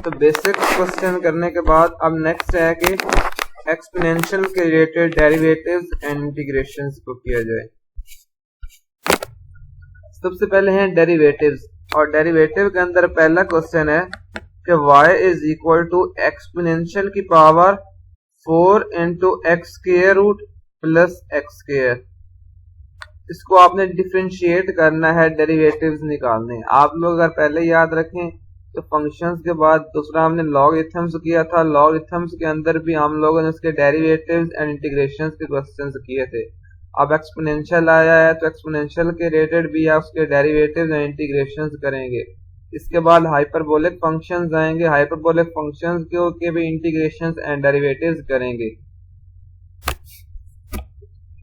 तो basic question करने के बाद अब नेक्स्ट है कि एक्सपोनेंशियल के रिलेटेड डेरिवेटिव्स एंड इंटीग्रेशंस को किया जाए। सबसे पहले हैं डेरिवेटिव्स, और डेरिवेटिव के अंदर पहला क्वेश्चन है कि y is equal to exponential की power 4 into x square root plus x square. इसको आपने डिफरेंशिएट करना है, डेरिवेटिव्स निकालने। आप लोग अगर पहले याद रखें तो फंक्शंस के बाद दूसरा हमने लॉगरिथम्स किया था। लॉगरिथम्स के अंदर भी हम लोगों ने उसके डेरिवेटिव्स एंड इंटीग्रेशंस के क्वेश्चंस किए थे। अब एक्सपोनेंशियल आया है तो एक्सपोनेंशियल के रिलेटेड भी आप उसके डेरिवेटिव्स एंड इंटीग्रेशंस करेंगे। इसके बाद हाइपरबोलिक फंक्शंस आएंगे, हाइपरबोलिक फंक्शंस के भी इंटीग्रेशंस एंड डेरिवेटिव्स करेंगे।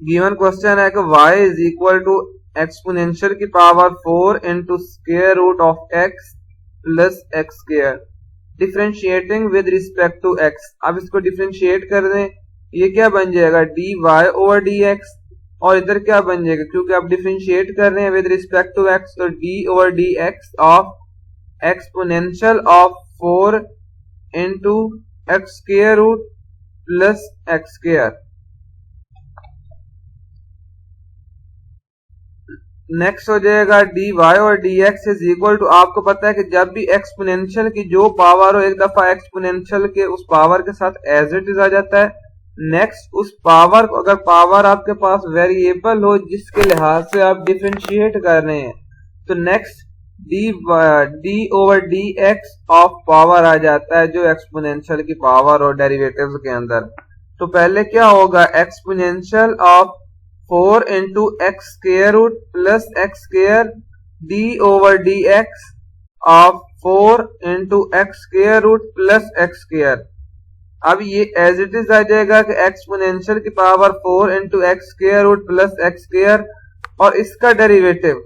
गिवन क्वेश्चन है कि y is equal to exponential की power 4 into square root of x plus x square differentiating with respect to x। अब इसको डिफरेंशिएट कर दें, ये क्या बन जाएगा dy ओवर dx, और इधर क्या बन जाएगा क्योंकि आप डिफरेंशिएट कर रहे हैं विद रिस्पेक्ट टू x, तो d over dx of exponential of 4 into x square root plus x square. Next हो जाएगा dy और dx इज इक्वल टू, आपको पता है कि जब भी एक्सपोनेंशियल की जो पावर हो एक दफा एक्सपोनेंशियल के उस पावर के साथ एज इट इज आ जाता है। नेक्स्ट उस पावर को, अगर पावर आपके पास वेरिएबल हो जिसके लिहाज से आप डिफरेंशिएट कर रहे हैं, तो next d over dx of power आ जाता है जो एक्सपोनेंशियल की पावर और डेरिवेटिव्स के अंदर। तो पहले क्या होगा exponential of 4 into x square root plus x square d over dx of 4 into x square root plus x square. अब ये एज इट इज आ जाएगा कि एक्सपोनेंशियल की power 4 into x square root plus x square, और इसका derivative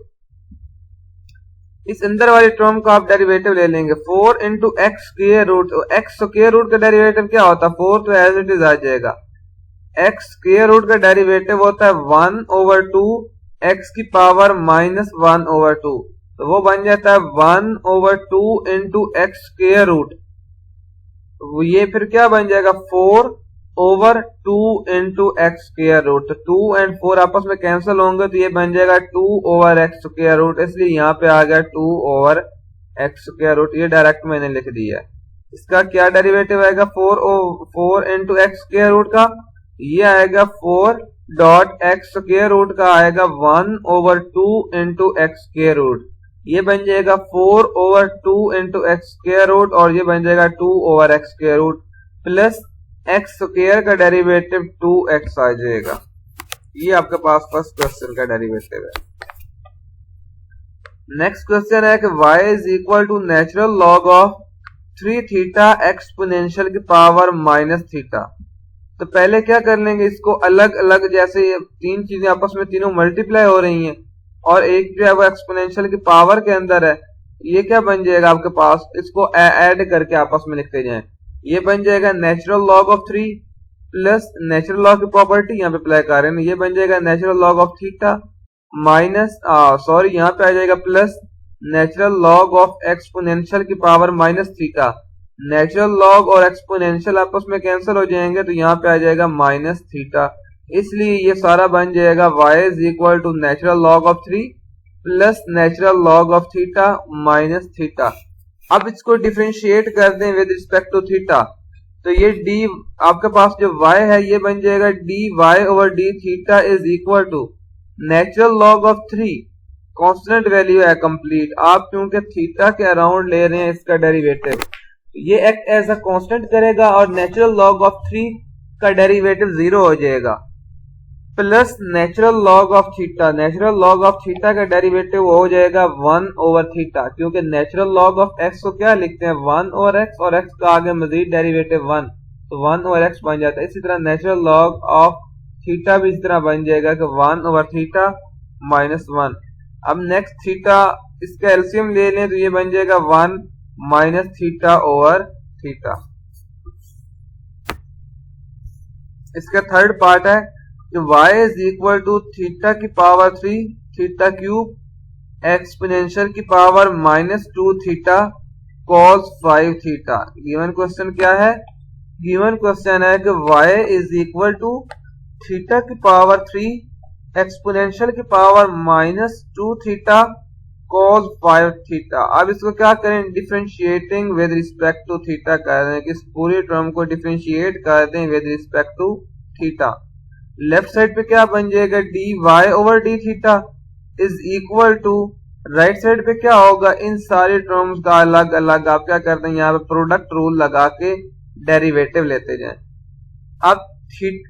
इस अंदर वाली टर्म का आप डेरिवेटिव ले लेंगे 4 into x square root. X square root का डेरिवेटिव क्या होता है 4, तो एज इट इज आ जाएगा। एक्स स्क्वायर रूट का डेरिवेटिव होता है 1 ओवर 2 एक्स की पावर माइनस 1 ओवर 2, तो वो बन जाता है 1 over 2 into x square root. ये फिर क्या बन जाएगा 4 over 2 into x square root. तो 2 एंड 4 आपस में कैंसिल होंगे, तो ये बन जाएगा 2 ओवर एक्स स्क्वायर रूट, इसलिए यहाँ पे आ गया 2 ओवर एक्स स्क्वायर रूट। ये डायरेक्ट मैंने लिख दिया। इसका क्या डेरिवेटिव आएगा 4 इंटू एक्स स्क्वायर रूट का, ये आएगा 4 डॉट एक्स स्क्वायर रूट का आएगा 1 over 2 into x square root. ये बन जाएगा 4 over 2 into x square root, और ये बन जाएगा 2 over x square root plus x square का डेरिवेटिव 2x आ जाएगा। ये आपके पास फर्स्ट क्वेश्चन का डेरिवेटिव है। नेक्स्ट क्वेश्चन है कि y is equal to natural log of 3 theta exponential की पावर माइनस थीटा। तो पहले क्या कर लेंगे, इसको अलग अलग, जैसे ये तीन चीजें आपस में तीनों मल्टीप्लाई हो रही हैं और एक जो है वो एक्सपोनेंशियल की पावर के अंदर है, ये क्या बन जाएगा आपके पास, इसको ऐड करके आपस में लिखते जाएं। ये बन जाएगा natural log of 3 plus natural log की प्रॉपर्टी यहाँ पे अप्लाई कर रहे हैं, ये बन जाएगा natural log of theta minus यहाँ पे आ जाएगा plus natural log of exponential की power minus theta. Natural log और एक्सपोनेंशियल आपस में कैंसिल हो जाएंगे, तो यहाँ पे आ जाएगा माइनस थीटा। इसलिए ये सारा बन जाएगा y is equal to natural log of 3 plus natural log of theta minus theta. अब इसको डिफरेंशिएट कर दें विद रिस्पेक्ट टू थीटा, तो ये d आपके पास जो y है ये बन जाएगा dy over d theta is equal to natural log of 3, constant value है कंप्लीट। आप क्योंकि थीटा के अराउंड ले रहे हैं इसका डेरिवेटिव, ये एक्ट एज अ कांस्टेंट करेगा और नेचुरल लॉग ऑफ 3 का डेरिवेटिव 0 हो जाएगा, plus natural log of theta. Natural log of theta का डेरिवेटिव हो जाएगा 1 ओवर थीटा, क्योंकि नेचुरल लॉग ऑफ x को क्या लिखते हैं 1 ओवर x, और x का आगे मजीद डेरिवेटिव 1, तो 1 ओवर x बन जाता है। इसी तरह नेचुरल लॉग ऑफ थीटा भी इस तरह बन जाएगा कि 1 ओवर थीटा माइनस 1। अब नेक्स्ट थीटा, इसका एलसीएम ले लें तो ये बन जाएगा 1 माइनस थीटा ओवर थीटा। इसका थर्ड पार्ट है कि y is equal to theta की पावर 3 थीटा क्यूब एक्सपोनेंशियल की power minus 2 theta cos 5 theta. Given question क्या है? गिवन क्वेश्चन है कि y is equal to theta की पावर 3 एक्सपोनेंशियल की पावर -2 थीटा cos 5 थीटा। अब इसको क्या करें? Differentiating with respect to theta कर रहे हैं कि इस पूरी टर्म को डिफरेंशिएट कर दें with respect to theta. Left side पे क्या बन जाएगा? dy over d theta is equal to right side पे क्या होगा? इन सारी टर्म्स का अलग अलग आप क्या करते हैं? यहाँ पे प्रोडक्ट रूल लगा के डेरिवेटिव लेते जाएं। अब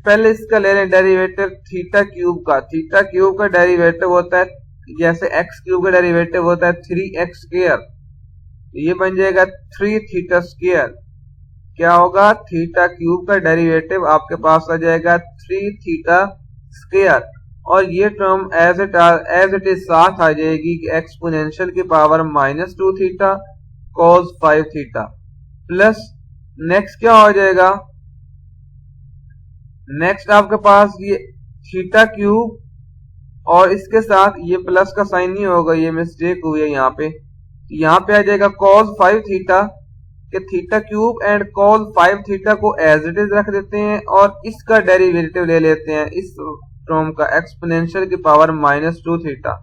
पहले इसका ले लें डेरिवेटिव थीटा क्यूब का। थीटा क्यूब का डेरिवेटिव होता है जैसे एक्स क्यूब का डेरिवेटिव होता है 3x स्क्वायर, ये बन जाएगा 3 थीटा स्क्वायर। क्या होगा? थीटा क्यूब का डेरिवेटिव आपके पास आ जाएगा 3 थीटा स्क्वायर, और ये टर्म एज इट इज साथ आ जाएगी कि एक्सपोनेंशियल की power -2 theta cos 5 theta plus next क्या हो जाएगा? नेक्स्ट आपके पास ये थीटा क्यूब और इसके साथ ये प्लस का साइन नहीं होगा, ये मिस्टेक हुई है यहाँ पे आ जाएगा cos 5 थीटा के theta cube and cos 5 theta को एज इट इज रख देते हैं और इसका डेरिवेटिव ले लेते हैं इस टर्म का एक्सपोनेंशियल की पावर -2 थीटा।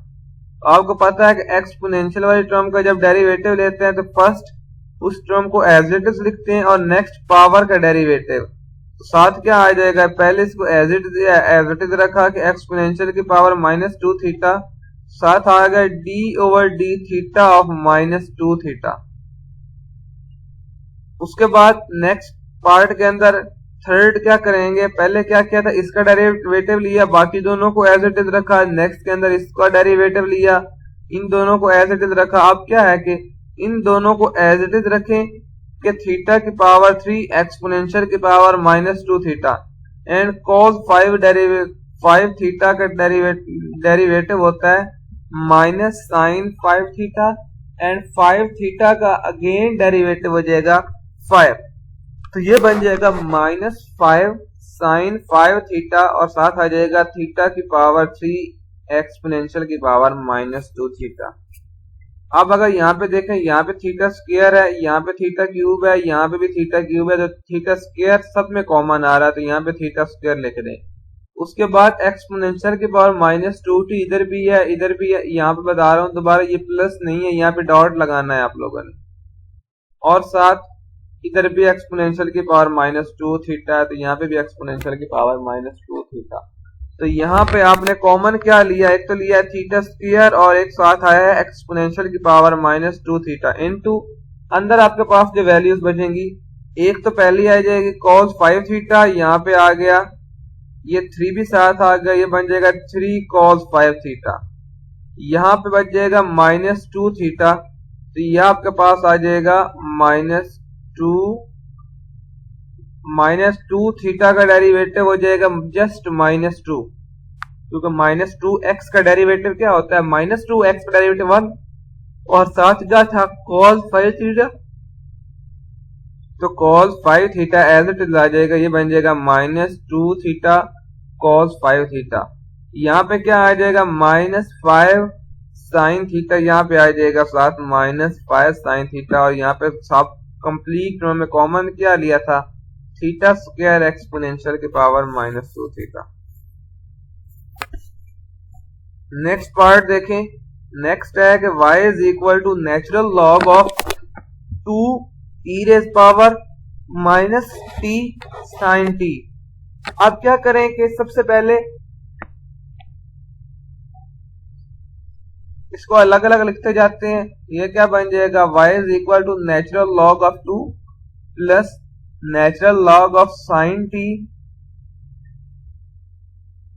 आपको पता है कि एक्सपोनेंशियल वाली टर्म का जब डेरिवेटिव लेते हैं तो फर्स्ट उस टर्म को एज इट इज लिखते हैं और नेक्स्ट पावर का डेरिवेटिव। तो साथ क्या आ जाएगा? पहले इसको एज इट इज रखा कि एक्सपोनेंशियल की पावर -2 थीटा, साथ आ गया D over d theta of -2 theta. उसके बाद नेक्स्ट पार्ट के अंदर थर्ड क्या करेंगे? पहले क्या किया था? इसका डेरिवेटिव लिया, बाकी दोनों को एज इट इज रखा। नेक्स्ट के अंदर इसका डेरिवेटिव लिया, इन दोनों को एज इट इज रखा। अब क्या है कि इन दोनों को एज इट इज रखें कि थीटा की पावर 3 एक्सपोनेंशियल की power -2 theta and cos 5 theta का डेरिवेटिव होता है -sin 5 थीटा एंड 5 थीटा का अगेन डेरिवेटिव हो जाएगा 5। तो ये बन जाएगा -5 sin 5 थीटा और साथ आ जाएगा थीटा की पावर 3 एक्सपोनेंशियल की पावर -2 थीटा। अब अगर यहाँ पे देखें, यहाँ पे थीटा स्क्वायर है, यहाँ पे थीटा क्यूब है, यहाँ पे भी थीटा क्यूब है, तो थीटा स्क्वायर सब में कॉमन आ रहा है तो यहाँ पे थीटा स्क्वायर लिख दें। उसके बाद एक्सपोनेंशियल की पावर -2t इधर भी है, इधर भी है। यहाँ पे बता रहा हूँ दोबारा, ये प्लस नहीं है, यहाँ पे डॉट लगाना है आप लोगों ने। और साथ इधर भी एक्सपोनेंशियल की पावर -2 थीटा है, तो यहाँ पे भी एक्सपोनेंशियल की पावर -2 थीटा। तो यहाँ पे आपने कॉमन क्या लिया? एक तो लिया थीटा स्क्वायर और एक साथ आया है एक्सपोनेंशियल की पावर -2 थीटा इनटू अंदर आपके पास जो वैल्यूज बचेंगी, एक तो पहली आ जाएगी cos 5 थीटा, यहाँ पे आ गया, ये 3 भी साथ आ गया, ये बन जाएगा 3 cos 5 थीटा। यहाँ पे बच जाएगा -2 थीटा, तो यह आपके पास आ जाएगा -2 थीटा का डेरिवेटिव हो जाएगा जस्ट -2, क्योंकि -2x का डेरिवेटिव क्या होता है? -2x का डेरिवेटिव 1 और साथ क्या था? cos 5 थीटा। तो cos 5 थीटा एज इट इज आ जाएगा, ये बन जाएगा -2 थीटा cos 5 थीटा। यहाँ पे क्या आ जाएगा? -5 sin थीटा, यहाँ पे आ जाएगा साथ -5 sin थीटा, और यहाँ पे सब कंप्लीट में कॉमन क्या लिया था? थीटा स्क्वायर एक्सपोनेंशियल की पावर -2 थीटा। नेक्स्ट पार्ट देखें। नेक्स्ट है कि y is equal to natural log of 2 e raise power -t sin t। अब क्या करें कि सबसे पहले इसको अलग अलग लिखते जाते हैं। ये क्या बन जाएगा? y is equal to natural log of 2 plus natural log of sine t,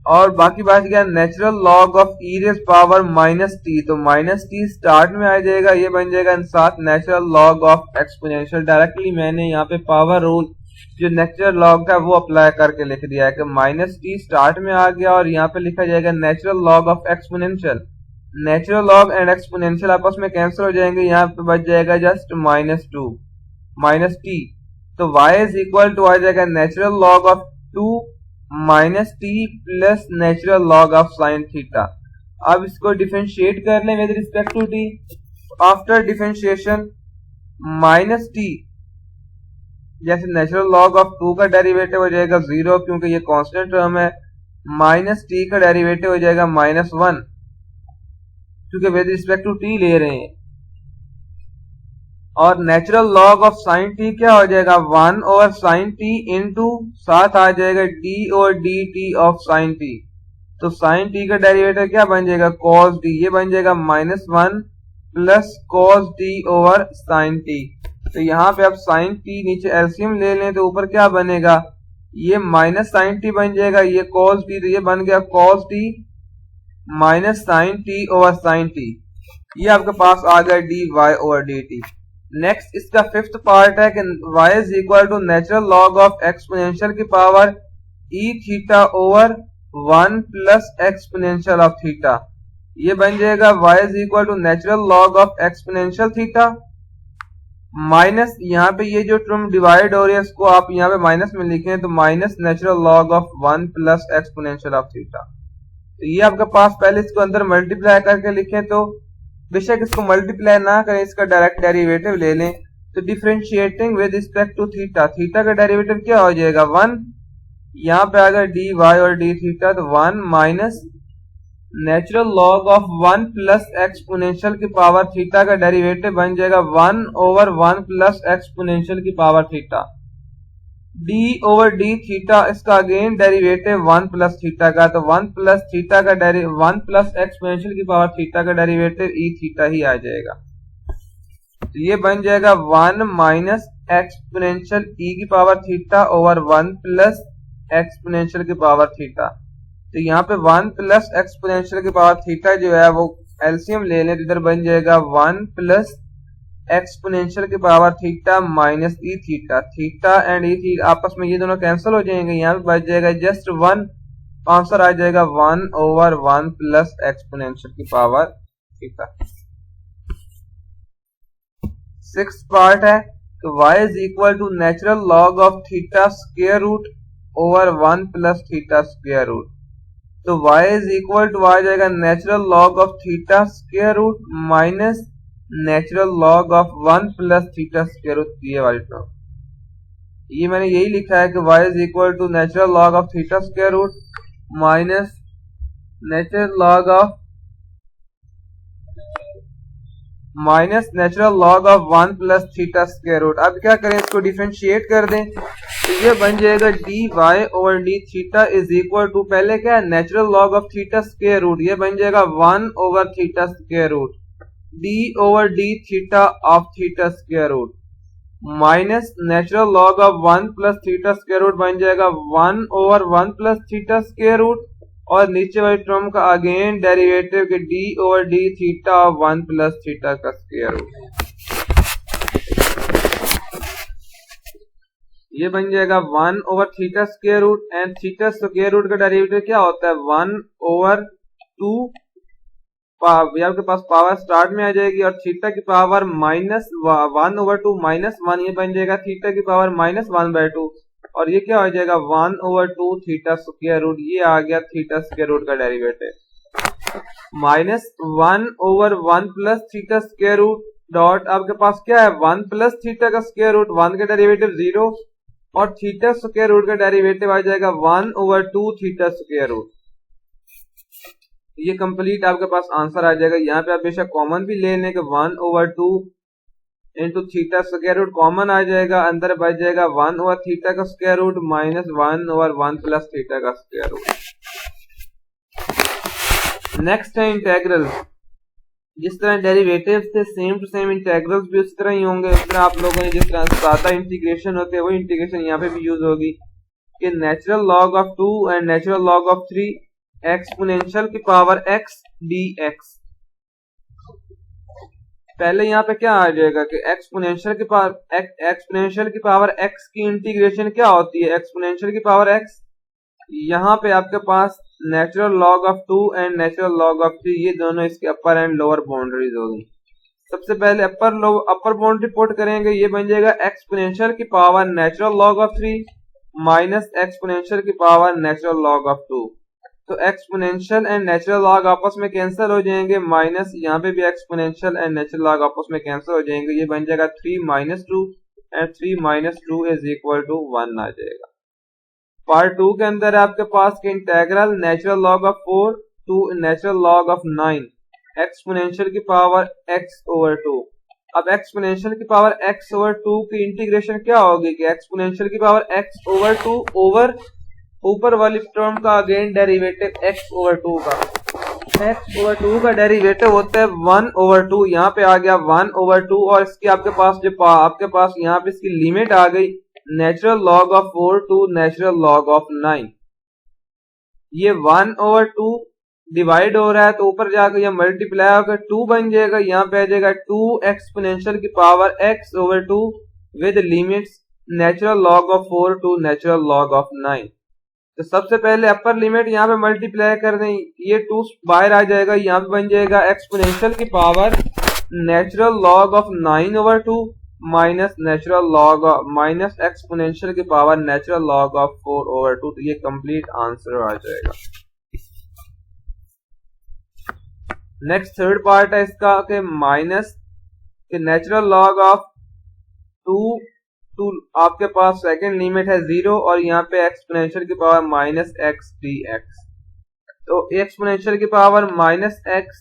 और बाकी बात क्या? Natural log of e raise power -t। तो -t स्टार्ट में आ जाएगा, ये बन जाएगा साथ natural log of exponential. Directly मैंने यहाँ पे पावर रूल जो नेचुरल लॉग था वो अप्लाई करके लिख दिया है कि -t स्टार्ट में आ गया और यहाँ पे लिखा जाएगा natural log of exponential. Natural log and exponential आपस में कैंसिल हो जाएंगे, यहाँ पे बच जाएगा जस्ट -t। तो y इज इक्वल टू आ जाएगा natural log of 2 -t plus natural log of sine theta. अब इसको डिफरेंशिएट कर लें with respect to t। After differentiation minus t, जैसे नेचुरल लॉग ऑफ 2 का डेरिवेटिव हो जाएगा 0 क्योंकि ये कांस्टेंट टर्म है, माइनस टी का डेरिवेटिव हो जाएगा -1 क्योंकि विद रिस्पेक्ट टू टी ले रहे हैं, और natural log of sine T क्या हो जाएगा 1 ओवर साइन टी इंटू साथ आ जाएगा डी और d t of sine t. तो साइन टी का डेरिवेटिव क्या बन जाएगा कॉस डी, ये बन जाएगा -1 plus cos d over sine t. तो यहाँ पे आप साइन टी नीचे एलसीएम ले लें तो ऊपर क्या बनेगा, ये माइनस साइन टी बन जाएगा, ये कॉस टी, तो ये बन गया cos t minus sine t over sine t. ये आपके पास आ गया d y over d t. Next इसका फिफ्थ पार्ट है कि y is equal to natural log of exponential की power e theta over 1 plus exponential of theta. ये बन जाएगा y is equal to natural log of exponential theta minus, यहाँ पे ये जो टर्म डिवाइड हो रही है इसको आप यहाँ पे माइनस में लिखें तो minus natural log of 1 plus exponential of theta. तो ये आपके पास पहले इसको अंदर मल्टीप्लाई करके लिखें, तो बेशक इसको मल्टीप्लाई ना करें, इसका डायरेक्ट डेरिवेटिव ले लें। तो differentiating with respect to theta, theta का डेरिवेटिव क्या हो जाएगा 1, यहाँ पे आएगा डी वाई और डी थीटा, तो 1 minus natural log of 1 plus exponential की पावर थीटा का डेरिवेटिव बन जाएगा 1 ओवर 1 प्लस एक्सपोनेंशियल की power theta, d over d theta, इसका अगेन डेरिवेटिव 1 प्लस थीटा का, तो 1 प्लस थीटा का 1 प्लस एक्सपोनेंशियल की पावर थीटा का डेरिवेटिव ई थीटा ही आ जाएगा। तो ये बन जाएगा 1 माइनस एक्सपोनेंशियल ई की power theta over 1 plus exponential की पावर थीटा। तो यहाँ पे 1 प्लस एक्सपोनेंशियल की पावर थीटा जो है वो एलसीएम ले लें तो इधर बन जाएगा 1 प्लस एक्सपोनेंशियल की power theta minus E theta, theta and E theta आपस में ये दोनों कैंसिल हो जाएंगे, यहाँ पे बच जाएगा जस्ट 1, आंसर आ जाएगा 1 ओवर 1 प्लस एक्सपोनेंशियल की पावर थीटा। सिक्स्थ पार्ट है तो y is equal to natural log of theta square root over 1 plus theta square root. तो y इज इक्वल टू आ जाएगा natural log of theta square root minus natural log of 1 plus theta square root, ये वाली term. ये मैंने यही लिखा है कि y is equal to natural log of theta square root minus natural log of 1 plus theta square root. अब क्या करें, इसको डिफरेंशिएट कर दें तो ये बन जाएगा d y over d theta is equal to, पहले क्या है natural log of theta square root, ये बन जाएगा 1 over theta square root d over d theta of theta square root minus natural log of 1 plus theta square root बन जाएगा 1 over 1 plus theta square root, और नीचे वाली term का again derivative के d over d theta of 1 plus theta का square root. ये बन जाएगा 1 over theta square root, and theta square root का डेरिवेटिव क्या होता है 1 ओवर 2, आपके पास पावर स्टार्ट में आ जाएगी, और थीटा की पावर माइनस 1 ओवर 2 माइनस 1, ये बन जाएगा थीटा की पावर -1/2, और ये क्या हो जाएगा 1 ओवर 2 थीटा स्क्वायर रूट, ये आ गया थीटा स्क्वायर रूट का derivative minus 1 over 1 plus theta square root dot आपके पास क्या है 1 प्लस थीटा का स्क्वायर रूट, 1 का डेरिवेटिव 0, और थीटा स्क्वायर रूट का डेरिवेटिव आ जाएगा 1 ओवर 2 थीटा स्क्वायर रूट। ये कंप्लीट आपके पास आंसर आ जाएगा। यहाँ पे आप बेशक कॉमन भी ले लें कि 1 over 2 into theta square root common आ जाएगा, अंदर बच जाएगा 1 ओवर थीटा का square root minus 1 over 1 plus theta का स्क्वायर रूट। नेक्स्ट है इंटेग्रल। जिस तरह डेरिवेटिव्स थे सेम टू सेम इंटेग्रल्स भी उसी तरह ही होंगे। उस तरह आप लोगों ने जिस तरह सादा इंटीग्रेशन होते हैं वही इंटीग्रेशन यहाँ पे भी यूज होगी कि natural log of 2 and natural log of 3 exponential की पावर x dx। पहले यहाँ पे क्या आ जाएगा कि एक्सपोनेंशियल की पावर x की इंटीग्रेशन क्या होती है एक्सपोनेंशियल की पावर x। यहाँ पे आपके पास natural log of 2 and natural log of 3 ये दोनों इसके अपर एंड लोअर बाउंड्रीज होगी। सबसे पहले अपर बाउंड्री पुट करेंगे, ये बन जाएगा एक्सपोनेंशियल की power natural log of 3 minus exponential की पावर नेचुरल लॉग ऑफ 2। तो एक्सपोनेंशियल एंड नेचुरल लॉग आपस में कैंसिल हो जाएंगे, माइनस यहाँ पे भी एक्सपोनेंशियल एंड नेचुरल लॉग आपस में कैंसिल हो जाएंगे, ये बन जाएगा 3 minus 2 and 3 minus 2 is equal to 1 आ जाएगा। पार्ट 2 के अंदर आपके पास के integral natural log of 4 to natural log of 9 exponential की पावर x ओवर 2। अब एक्सपोनेंशियल की पावर x ओवर 2 की इंटीग्रेशन क्या होगी कि एक्सपोनेंशियल की पावर x ओवर 2 ओवर ऊपर वाली टर्म का अगेन डेरिवेटिव x ओवर 2 का, x ओवर 2 का डेरिवेटिव होता है 1 ओवर 2, यहाँ पे आ गया 1 ओवर 2 और इसकी आपके पास यहाँ पे इसकी लिमिट आ गई natural log of 4 to natural log of 9। ये 1 ओवर 2 डिवाइड हो रहा है तो ऊपर जाकर यह मल्टीप्लाई होकर 2 बन जाएगा, यहाँ पे आ जाएगा 2 एक्सपोनेंशियल की power x over 2 with limits natural log of 4 to natural log of 9। तो सबसे पहले अपर लिमिट यहाँ पे मल्टीप्लाई कर दें, ये 2 बाहर आ जाएगा, यहाँ पे बन जाएगा एक्सपोनेंशियल की power natural log of 9 over 2 minus natural log minus exponential की power natural log of 4 over 2। तो ये कंप्लीट आंसर आ जाएगा। नेक्स्ट थर्ड पार्ट है इसका कि माइनस के नेचुरल लॉग ऑफ 2 टू आपके पास सेकंड लिमिट है 0 और यहाँ पे एक्सपोनेंशियल की power minus x d x. तो एक्सपोनेंशियल की पावर माइनस एक्स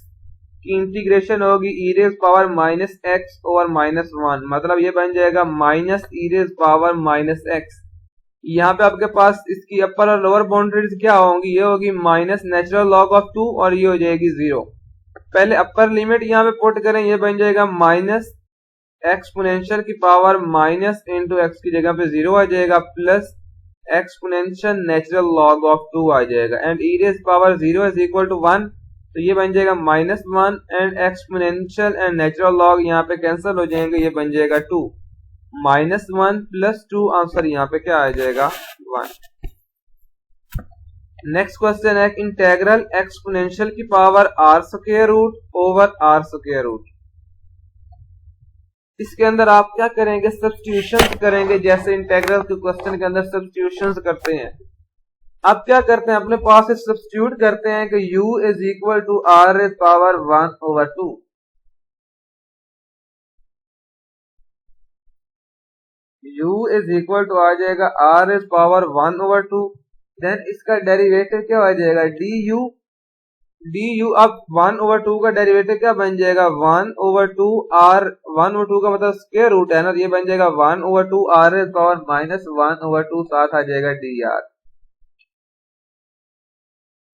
की इंटीग्रेशन होगी e raise power minus x over minus 1, मतलब ये बन जाएगा minus e raise power minus x. यहाँ पे आपके पास इसकी अपर और लोअर बाउंड्रीज क्या होंगी, ये होगी माइनस नेचुरल लॉग ऑफ 2 और ये हो जाएगी 0। पहले अपर लिमिट यहाँ पे पुट करें, ये बन जाएगा माइनस एक्सपोनेंशियल की पावर माइनस इंटू एक्स की जगह पे 0 आ जाएगा plus exponential natural log of 2 आ जाएगा and e raise power 0 is equal to 1, तो ये बन जाएगा minus 1 and exponential and natural log यहाँ पे कैंसिल हो जाएंगे, ये बन जाएगा 2 माइनस 1 प्लस 2, आंसर यहाँ पे क्या आ जाएगा 1। नेक्स्ट क्वेश्चन है इंटेग्रल एक्सपोनेंशियल की power r square root over r square root. इसके अंदर आप क्या करेंगे, सब्स्टिट्यूशन करेंगे, जैसे इंटेग्रल के क्वेश्चन के अंदर सब्स्टिट्यूशन करते हैं। आप क्या करते हैं, अपने पास से सब्स्टिट्यूट करते हैं कि u is equal to r raise power 1 over 2। u is equal to आ जाएगा r raise power 1 over 2, then इसका डेरिवेटिव क्या हो जाएगा du। अब 1 ओवर 2 का डेरिवेटिव क्या बन जाएगा 1 ओवर 2 r, 1 ओवर 2 का मतलब स्क्वायर रूट है ना, ये बन जाएगा 1 over 2 r raise power minus 1 over 2, साथ आ जाएगा dr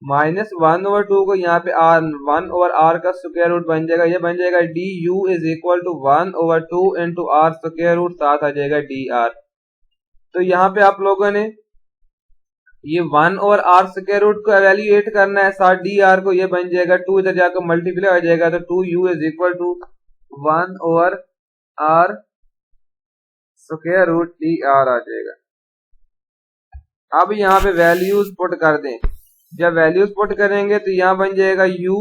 माइनस 1 ओवर 2 को यहाँ पे r 1 ओवर r का स्क्वायर रूट बन जाएगा, ये बन जाएगा du is equal to 1 over 2 into r square root, साथ आ जाएगा dr। तो यहाँ पे आप लोगों ने ये 1 ओवर r स्क्वायर रूट को एवेल्यूएट करना है साथ dr को, ये बन जाएगा 2 इधर जाकर मल्टीप्लाई हो जाएगा तो 2u is equal to 1 over r square root dr आ जाएगा। अब यहाँ पे वैल्यूज पुट कर दें, जब वैल्यूज पुट करेंगे तो यहाँ बन जाएगा u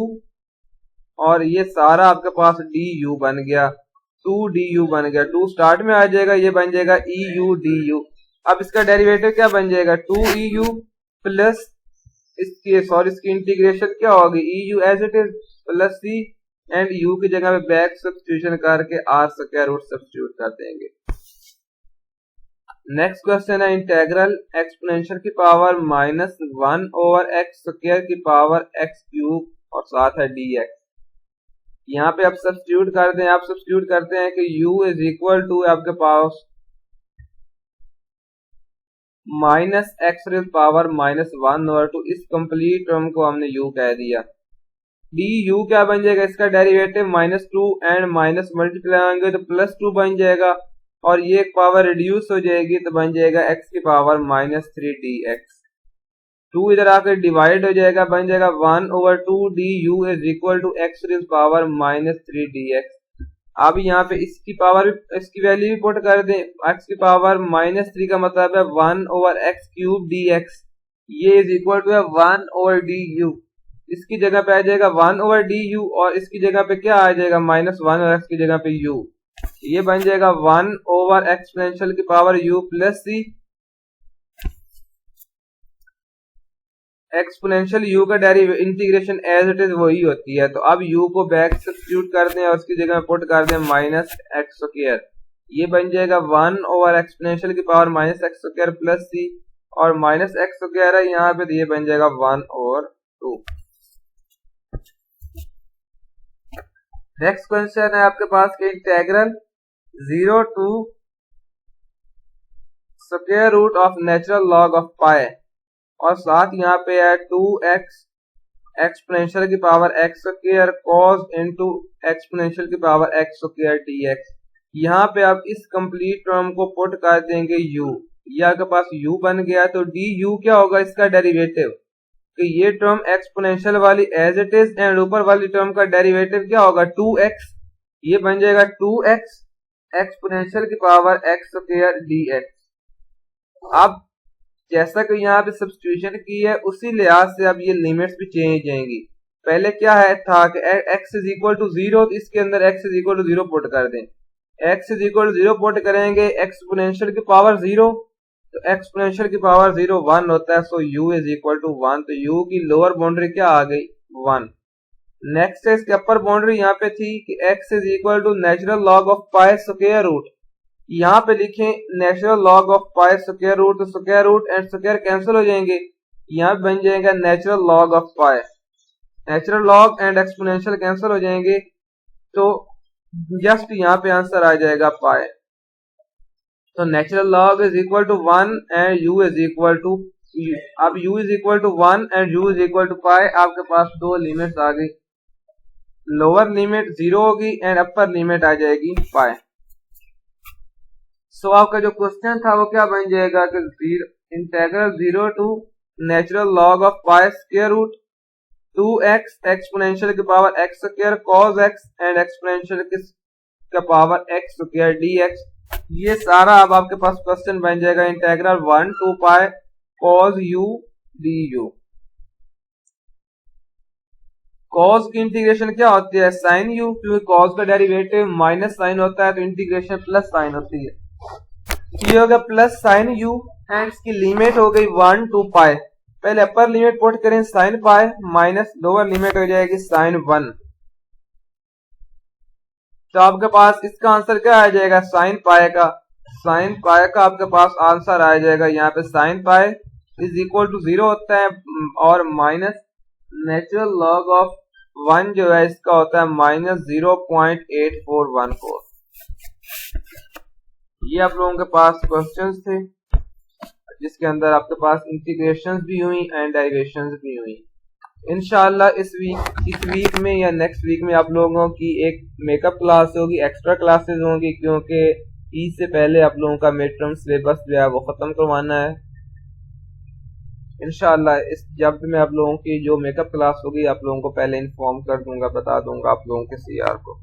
और ये सारा आपके पास du बन गया, 2du बन गया, 2 स्टार्ट में आ जाएगा, ये बन जाएगा eu du। अब इसका डेरिवेटिव क्या बन जाएगा 2eu प्लस इसकी इंटीग्रेशन क्या होगी eu as it is plus c and u की जगह पे बैक सब्स्टिट्यूशन करके r स्क्वायर रूट सब्स्टिट्यूट कर देंगे। नेक्स्ट क्वेश्चन है इंटेग्रल एक्सपोनेंशियल की power minus 1 over x square की पावर x क्यूब और साथ है dx। यहाँ पे आप सब्स्टिट्यूट कर दें, आप सब्स्टिट्यूट करते हैं कि u इज इक्वल टू आपके पास minus x raise power minus 1 over 2, इस कंप्लीट टर्म को हमने u कह दिया। du क्या बन जाएगा, इसका derivative minus 2 and minus multiply होंगे तो प्लस 2 बन जाएगा और ये एक पावर रिड्यूस हो जाएगी तो बन जाएगा x की पावर माइनस 3 dx। 2 इधर आकर डिवाइड हो जाएगा, बन जाएगा 1 over 2 du is equal to x raise power minus 3 dx। अब यहाँ पे इसकी पावर इसकी वैल्यू भी पुट कर दें, x की पावर माइनस 3 का मतलब है 1 ओवर एक्स क्यूब dx, ये इज इक्वल टू है 1 ओवर du। इसकी जगह पे आ जाएगा 1 ओवर du और इसकी जगह पे क्या आ जाएगा माइनस 1 और x की जगह पे u, ये बन जाएगा 1 ओवर एक्सपोनेंशियल की power u plus c exponential u का इंटीग्रेशन एज इट इज वही होती है। तो अब u को बैक सब्स्टिट्यूट कर दें और उसकी जगह में पुट कर दें माइनस एक्स स्क्वायर, ये बन जाएगा 1 ओवर एक्सपोनेंशियल की power minus x square plus c, और माइनस एक्स स्क्वायर है यहाँ पे, तो ये बन जाएगा 1 ओवर 2। नेक्स्ट क्वेश्चन है आपके पास के integral 0 to square root of natural log of pi, और साथ यहाँ पे है 2x एक्सपोनेंशियल की power x square cos into exponential की पावर x स्क्वायर dx। यहाँ पे आप इस कंप्लीट टर्म को पुट कर देंगे u, ये आपके पास u बन गया, तो du क्या होगा इसका डेरिवेटिव, कि ये टर्म एक्सपोनेंशियल वाली एज इट इज एंड ऊपर वाली टर्म का डेरिवेटिव क्या होगा 2x, ये बन जाएगा 2x एक्सपोनेंशियल की पावर x स्क्वायर dx। अब जैसा कि यहाँ पे सब्स्टिट्यूशन की है उसी लिहाज से अब ये लिमिट्स भी चेंज जाएंगी। पहले क्या है था कि x इज इक्वल टू 0, तो इसके अंदर x is equal to 0 put कर दें, x is equal to 0 put करेंगे, एक्सपोनेंशियल की पावर 0, तो एक्सपोनेंशियल की पावर 0 1 होता है, so u is equal to 1, तो u की लोअर बाउंड्री क्या आ गई 1। नेक्स्ट है इसके अपर बाउंड्री यहाँ पे थी कि x is equal to natural log of pi square root, यहाँ पे लिखें natural log of pi square root, तो square root and square cancel हो जाएंगे, यहाँ बन जाएगा natural log of pi, natural log and exponential cancel हो जाएंगे, तो जस्ट यहाँ पे आंसर आ जाएगा पाई। तो natural log is equal to 1 and u is equal to, अब u is equal to 1 and u is equal to pi, आपके पास दो लिमिट्स आ गई, लोअर लिमिट 0 होगी एंड अपर लिमिट आ जाएगी पाई। सो आपका जो क्वेश्चन था वो क्या बन जाएगा कि integral 0 to natural log of pi square root 2x exponential की power x square cos x and exponential की पावर x स्क्वायर dx। ये सारा अब आपके पास क्वेश्चन बन जाएगा integral 1 to pi cos u du। cos की इंटीग्रेशन क्या होती है sin u, क्योंकि cos का डेरिवेटिव माइनस साइन होता है, तो इंटीग्रेशन प्लस साइन होती है, ये हो गया प्लस साइन u एंड इसकी लिमिट हो गई 1 टू पाई। पहले अपर लिमिट पुट करें sine pi minus lower limit हो जाएगी साइन 1, तो आपके पास इसका आंसर क्या आ जाएगा साइन पाई का, साइन पाई का आपके पास आंसर आ जाएगा यहाँ पे sine pi is equal to 0 होता है, और माइनस नेचुरल लॉग ऑफ 1 जो है इसका होता है माइनस 0.8414। ये आप लोगों के पास क्वेश्चंस थे जिसके अंदर आपके पास इंटीग्रेशंस भी हुई एंड डेरिवेशंस भी हुई। इंशाल्लाह इस वीक में या नेक्स्ट वीक में आप लोगों की एक मेकअप क्लास होगी, एक्स्ट्रा क्लासेस होंगी, क्योंकि ईद से पहले आप लोगों का मिड टर्म सिलेबस जो है वो खत्म करवाना है। इंशाल्लाह इस जब भी मैं आप लोगों की जो मेकअप क्लास होगी आप लोगों को पहले इन्फॉर्म कर दूंगा, बता दूंगा आप लोगों के सीआर को।